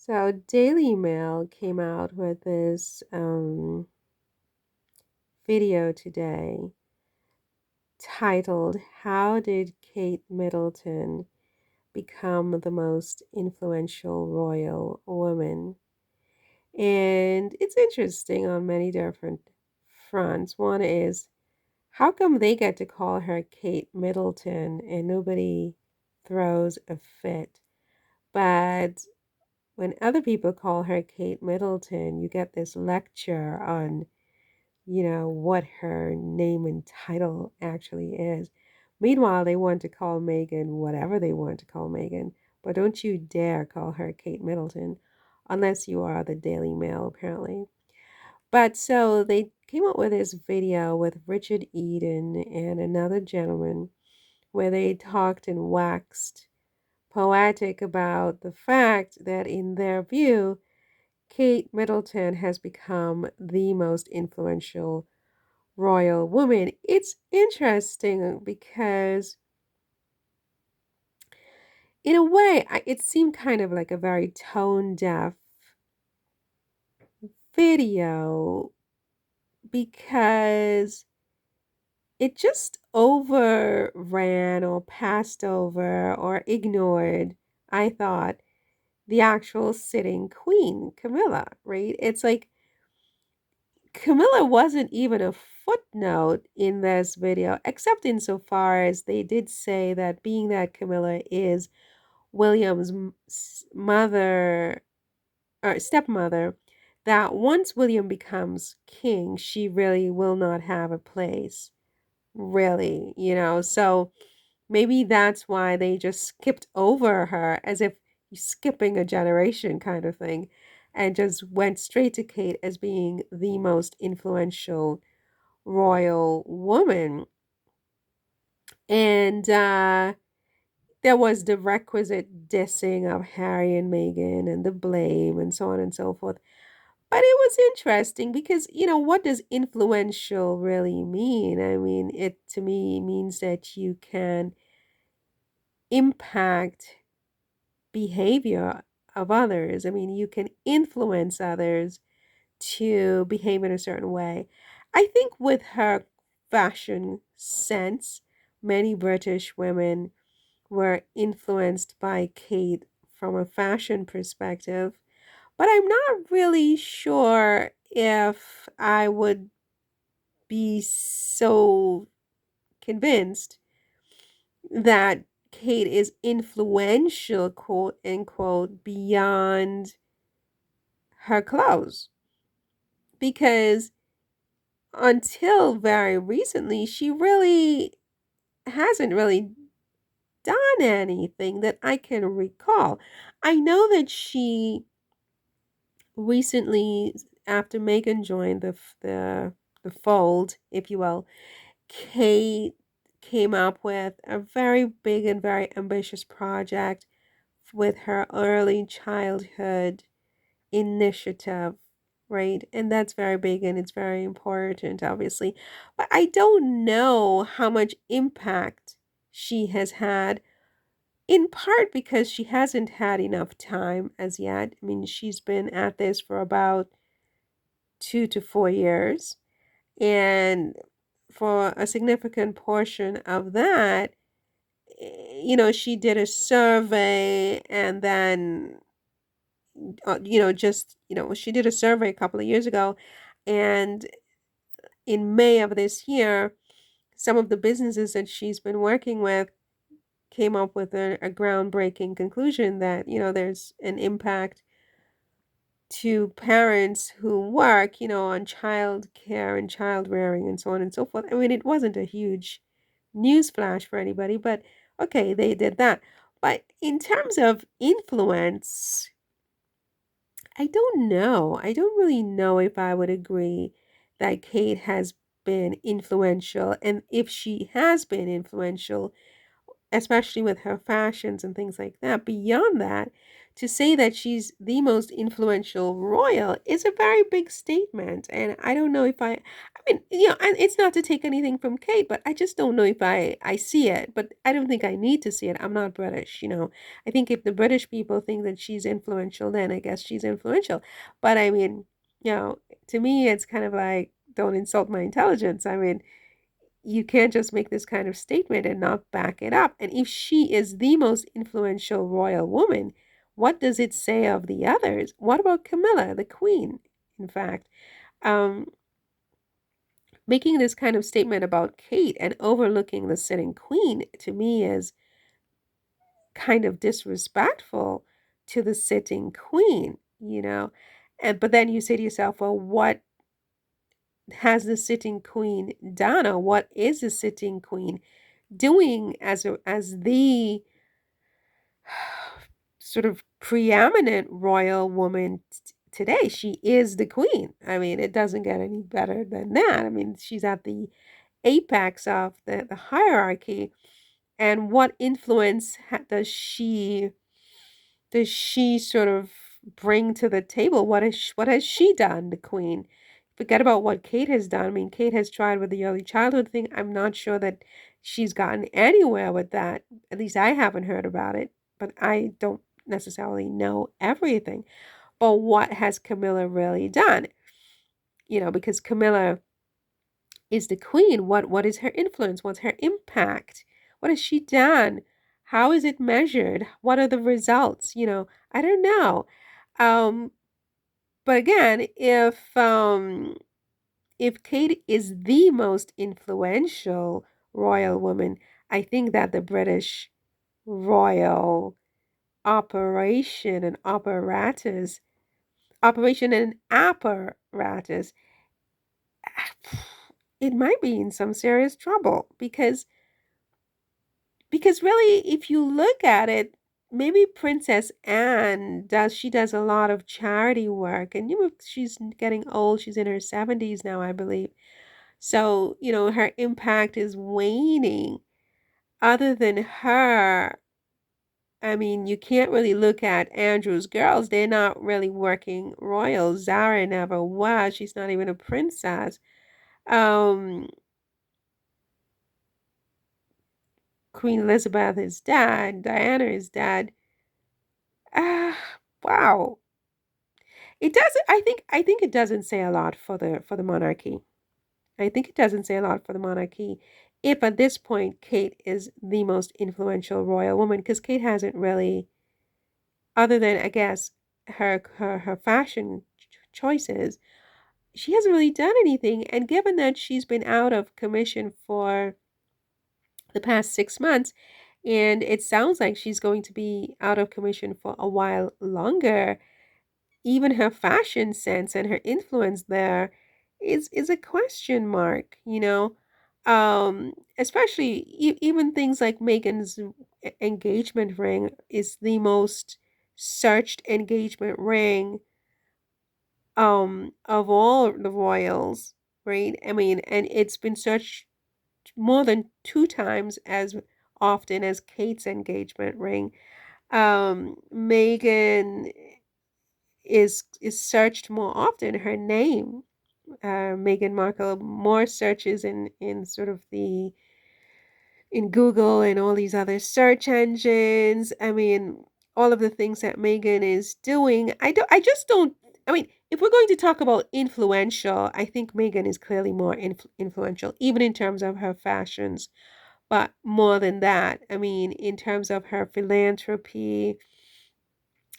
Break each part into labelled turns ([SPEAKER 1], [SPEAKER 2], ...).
[SPEAKER 1] So Daily Mail came out with this video today titled "How Did Kate Middleton Become the Most Influential Royal Woman?" And it's interesting on many different fronts. One is, how come they get to call her Kate Middleton and nobody throws a fit? But when other people call her Kate Middleton, you get this lecture on what her name and title actually is. Meanwhile, they want to call Meghan whatever they want to call Meghan, but don't you dare call her Kate Middleton unless you are the Daily Mail, apparently. But so they came up with this video with Richard Eden and another gentleman where they talked and waxed poetic about the fact that, in their view, Kate Middleton has become the most influential royal woman. It's interesting because, in a way, it seemed kind of like a very tone deaf video because it just overran or passed over or ignored, I thought, the actual sitting queen, Camilla, right? It's like Camilla wasn't even a footnote in this video, except insofar as they did say that being that Camilla is William's mother or stepmother, that once William becomes king, she really will not have a place, really. So maybe that's why they just skipped over her as if you're skipping a generation kind of thing and just went straight to Kate as being the most influential royal woman. And there was the requisite dissing of Harry and Meghan and the blame and so on and so forth. But it was interesting because, what does influential really mean? I mean, it to me means that you can impact behavior of others. I mean, you can influence others to behave in a certain way. I think with her fashion sense, many British women were influenced by Kate from a fashion perspective, but I'm not really sure if I would be so convinced that Kate is influential, quote unquote, beyond her clothes. Because until very recently, she really hasn't really done anything that I can recall. I know that she recently, after Meghan joined the fold, if you will, Kate came up with a very big and very ambitious project with her early childhood initiative, right? And that's very big and it's very important, obviously. But I don't know how much impact she has had, in part because she hasn't had enough time as yet. I mean, she's been at this for about 2 to 4 years. And for a significant portion of that, she did a survey and then she did a survey a couple of years ago, and in May of this year, some of the businesses that she's been working with came up with a groundbreaking conclusion that, there's an impact to parents who work, on child care and child rearing and so on and so forth. I mean, it wasn't a huge news flash for anybody, but okay, they did that. But in terms of influence, I don't know. I don't really know if I would agree that Kate has been influential. And if she has been influential, especially with her fashions and things like that, beyond that, to say that she's the most influential royal is a very big statement. And I don't know if I mean, and it's not to take anything from Kate, but I just don't know if I see it. But I don't think I need to see it. I'm not British. I think if the British people think that she's influential, then I guess she's influential. But I mean, to me, it's kind of like, don't insult my intelligence. I mean, you can't just make this kind of statement and not back it up. And if she is the most influential royal woman, what does it say of the others? What about Camilla, the queen? In fact, um, making this kind of statement about Kate and overlooking the sitting queen to me is kind of disrespectful to the sitting queen. And but then you say to yourself, well, what has the sitting queen done, or what is the sitting queen doing as the sort of preeminent royal woman today? She is the queen. I mean, it doesn't get any better than that. I mean, she's at the apex of the hierarchy. And what influence does she sort of bring to the table? What has she done, the queen? Forget about what Kate has done. I mean, Kate has tried with the early childhood thing. I'm not sure that she's gotten anywhere with that. At least I haven't heard about it, but I don't necessarily know everything. But what has Camilla really done? Because Camilla is the queen. What is her influence? What's her impact? What has she done? How is it measured? What are the results? I don't know. Um, but again, if Kate is the most influential royal woman, I think that the British royal operation and apparatus, it might be in some serious trouble because really, if you look at it, maybe Princess Anne does a lot of charity work, and she's getting old. She's in her 70s now, I believe. So, her impact is waning. Other than her, I mean, you can't really look at Andrew's girls. They're not really working royal. Zara never was. She's not even a princess. Um, Queen Elizabeth is dead. Diana is dead. Wow. It doesn't. I think it doesn't say a lot for the monarchy. I think it doesn't say a lot for the monarchy if at this point Kate is the most influential royal woman, because Kate hasn't really, other than I guess her fashion choices, she hasn't really done anything. And given that she's been out of commission for the past 6 months, and it sounds like she's going to be out of commission for a while longer, even her fashion sense and her influence there is a question mark. Especially even things like Meghan's engagement ring is the most searched engagement ring of all the royals, right? I mean, and it's been searched more than two times as often as Kate's engagement ring. Meghan is searched more often. Her name, Meghan Markle, more searches in sort of the in Google and all these other search engines. I mean, all of the things that Meghan is doing. I just don't. I mean, if we're going to talk about influential, I think Meghan is clearly more influential, even in terms of her fashions. But more than that, I mean, in terms of her philanthropy,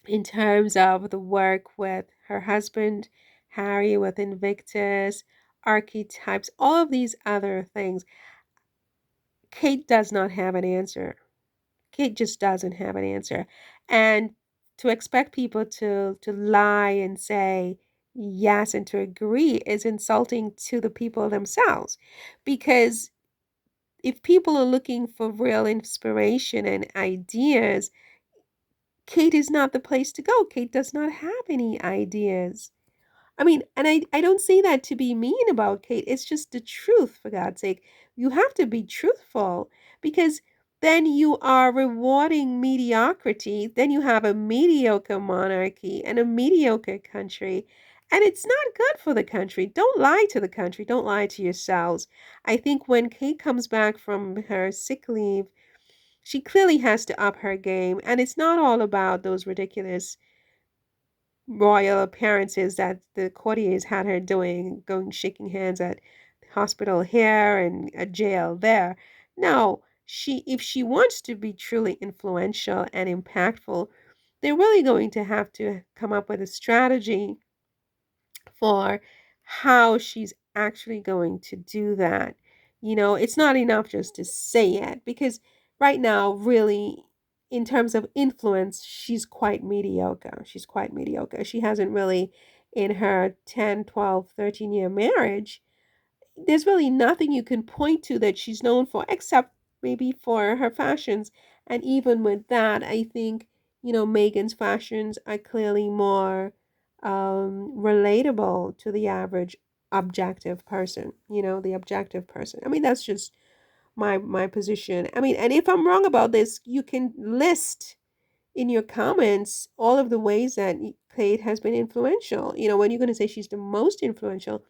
[SPEAKER 1] in terms of the work with her husband, Harry, with Invictus, archetypes, all of these other things, Kate does not have an answer. Kate just doesn't have an answer. And to expect people to lie and say yes and to agree is insulting to the people themselves. Because if people are looking for real inspiration and ideas, Kate is not the place to go. Kate does not have any ideas. I mean, and I don't say that to be mean about Kate. It's just the truth, for God's sake. You have to be truthful because then you are rewarding mediocrity. Then you have a mediocre monarchy and a mediocre country. And it's not good for the country. Don't lie to the country. Don't lie to yourselves. I think when Kate comes back from her sick leave, she clearly has to up her game. And it's not all about those ridiculous royal appearances that the courtiers had her doing, going shaking hands at the hospital here and a jail there. No, she if she wants to be truly influential and impactful, they're really going to have to come up with a strategy for how she's actually going to do that. It's not enough just to say it because right now, really, in terms of influence, she's quite mediocre. She's quite mediocre. She hasn't really, in her 10, 12, 13-year marriage, there's really nothing you can point to that she's known for except maybe for her fashions. And even with that, I think, Megan's fashions are clearly more relatable to the average objective person, the objective person. I mean, that's just my position. I mean, and if I'm wrong about this, you can list in your comments all of the ways that Kate has been influential. When you're going to say she's the most influential.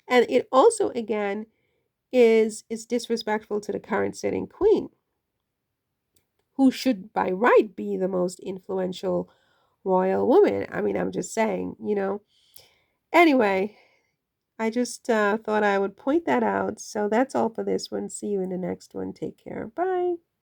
[SPEAKER 1] And it also, again, is disrespectful to the current sitting queen, who should by right be the most influential royal woman. I mean, I'm just saying. Anyway, I just thought I would point that out. So that's all for this one. See you in the next one. Take care. Bye.